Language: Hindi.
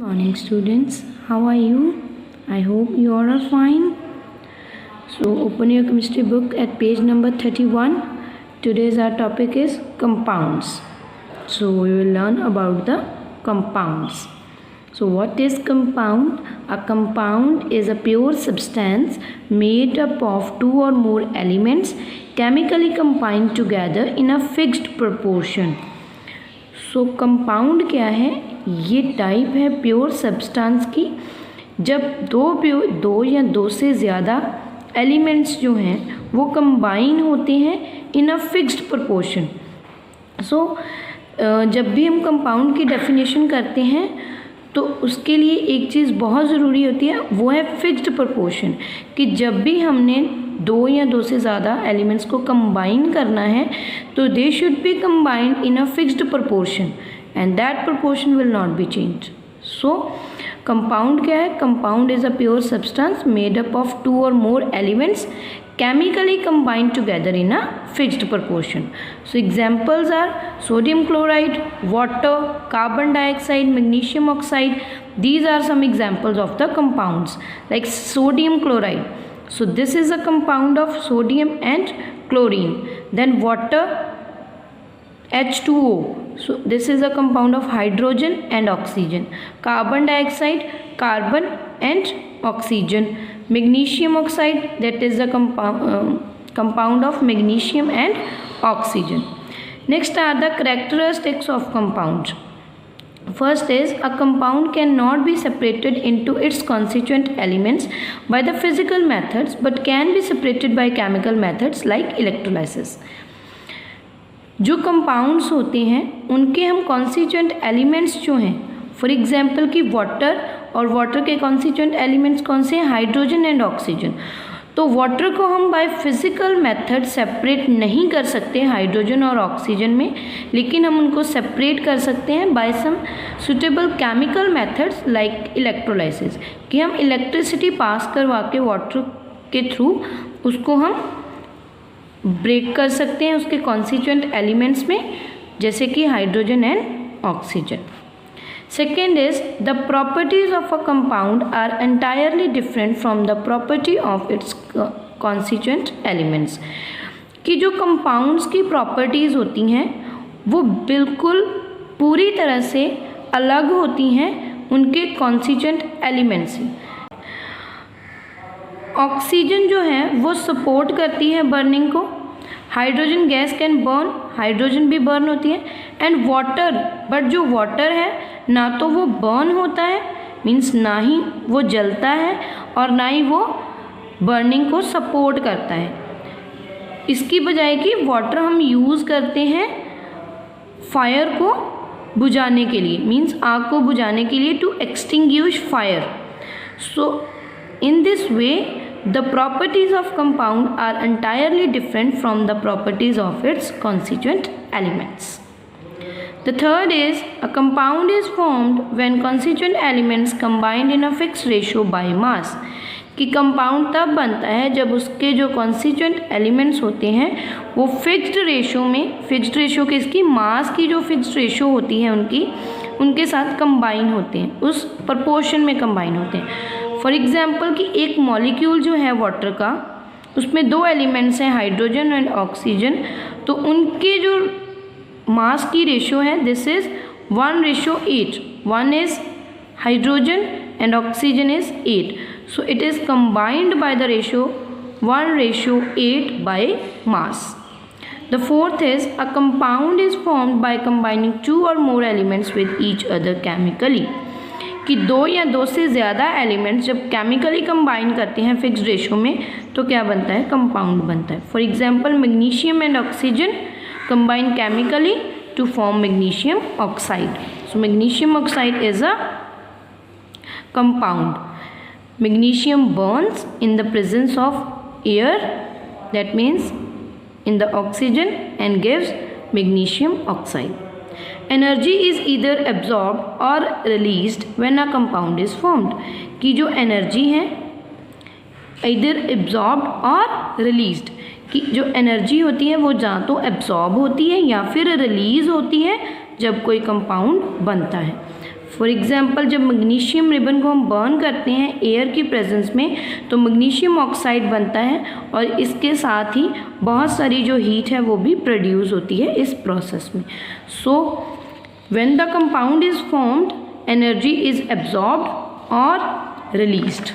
Morning students, how are you? I hope you all are fine. So open your chemistry book at page number 31. Today's our topic is compounds. So we will learn about the compounds. So what is compound? A compound is a pure substance made up of two or more elements chemically combined together in a fixed proportion. So compound क्या है? ये टाइप है प्योर सब्सटेंस की जब दो या दो से ज़्यादा एलिमेंट्स जो हैं वो कंबाइन होते हैं इन अ फिक्स्ड प्रोपोर्शन. सो जब भी हम कंपाउंड की डेफिनेशन करते हैं तो उसके लिए एक चीज़ बहुत ज़रूरी होती है, वो है फिक्स्ड प्रोपोर्शन. कि जब भी हमने दो या दो से ज़्यादा एलिमेंट्स को कंबाइन करना है तो they should be combined in a fixed proportion and that proportion will not be change. So compound क्या है? Compound is a pure substance made up of two or more elements chemically combined together in a fixed proportion. So examples are sodium chloride, water, carbon dioxide, magnesium oxide. These are some examples of the compounds. Like sodium chloride. So this is a compound of sodium and chlorine. Then water, H2O. So this is a compound of hydrogen and oxygen. Carbon dioxide, carbon and oxygen. Magnesium oxide, that is the compound of magnesium and oxygen. Next are the characteristics of compounds. First is a compound cannot be separated into its constituent elements by the physical methods but can be separated by chemical methods like electrolysis. जो कंपाउंड्स होते हैं उनके हम कॉन्स्टिट्यूएंट एलिमेंट्स जो हैं, फॉर एग्जांपल कि वाटर, और वाटर के कॉन्स्टिट्यूएंट एलिमेंट्स कौन से हैं? Hydrogen and oxygen. तो वाटर को हम बाय फिजिकल मेथड सेपरेट नहीं कर सकते हाइड्रोजन और ऑक्सीजन में, लेकिन हम उनको सेपरेट कर सकते हैं by some suitable chemical methods like electrolysis. कि हम इलेक्ट्रिसिटी पास करवा के वाटर के थ्रू उसको हम ब्रेक कर सकते हैं उसके कॉन्स्टिट्यूएंट एलिमेंट्स में, जैसे कि hydrogen and oxygen. Second is the properties of a compound are entirely different from the property of its constituent elements. कि जो compounds की properties होती हैं वो बिल्कुल पूरी तरह से अलग होती हैं उनके constituent elements से. ऑक्सीजन जो है वो सपोर्ट करती है बर्निंग को. Hydrogen gas can burn, hydrogen भी बर्न होती है. एंड वाटर, बट जो वाटर है ना तो वो बर्न होता है, मीन्स ना ही वो जलता है और ना ही वो बर्निंग को सपोर्ट करता है. इसकी बजाय कि वाटर हम यूज़ करते हैं फायर को बुझाने के लिए, मीन्स आग को बुझाने के लिए, to extinguish fire. So in this way the properties of compound are entirely different from the properties of its constituent elements. The third is a compound is formed when constituent elements combined in a fixed ratio by mass. कि कंपाउंड तब बनता है जब उसके जो कॉन्स्टिट्यूएंट एलिमेंट्स होते हैं वो फिक्स्ड रेशो में, फिक्स्ड रेशो किसकी? मास की जो फिक्स्ड रेशो होती है उनके साथ कंबाइन होते हैं, उस प्रपोर्शन में कंबाइन होते हैं. फॉर एग्जाम्पल कि एक मॉलिक्यूल जो है वाटर का, उसमें दो एलिमेंट्स हैं हाइड्रोजन एंड ऑक्सीजन, तो उनके जो मास की रेशो है this is 1:8. 1 is hydrogen and oxygen is 8. So it is combined by the ratio 1:8 by mass. The fourth is a compound is formed by combining two or more elements with each other chemically. कि दो या दो से ज़्यादा एलिमेंट्स जब केमिकली कंबाइन करते हैं फिक्स्ड रेशो में तो क्या बनता है? कंपाउंड बनता है. For example magnesium and oxygen combine chemically to form magnesium oxide. So magnesium oxide is a compound. Magnesium burns in the presence of air, that means in the oxygen and gives magnesium oxide. Energy is either absorbed or released when a compound is formed. कि जो एनर्जी है either absorbed or released, कि जो एनर्जी होती है वो या तो एब्जॉर्ब होती है या फिर रिलीज होती है जब कोई कंपाउंड बनता है. फॉर एग्जांपल जब मैग्नीशियम रिबन को हम बर्न करते हैं एयर की प्रेजेंस में तो मैग्नीशियम ऑक्साइड बनता है और इसके साथ ही बहुत सारी जो हीट है वो भी प्रोड्यूस होती है इस प्रोसेस में। So when the compound is formed energy is absorbed और रिलीज्ड।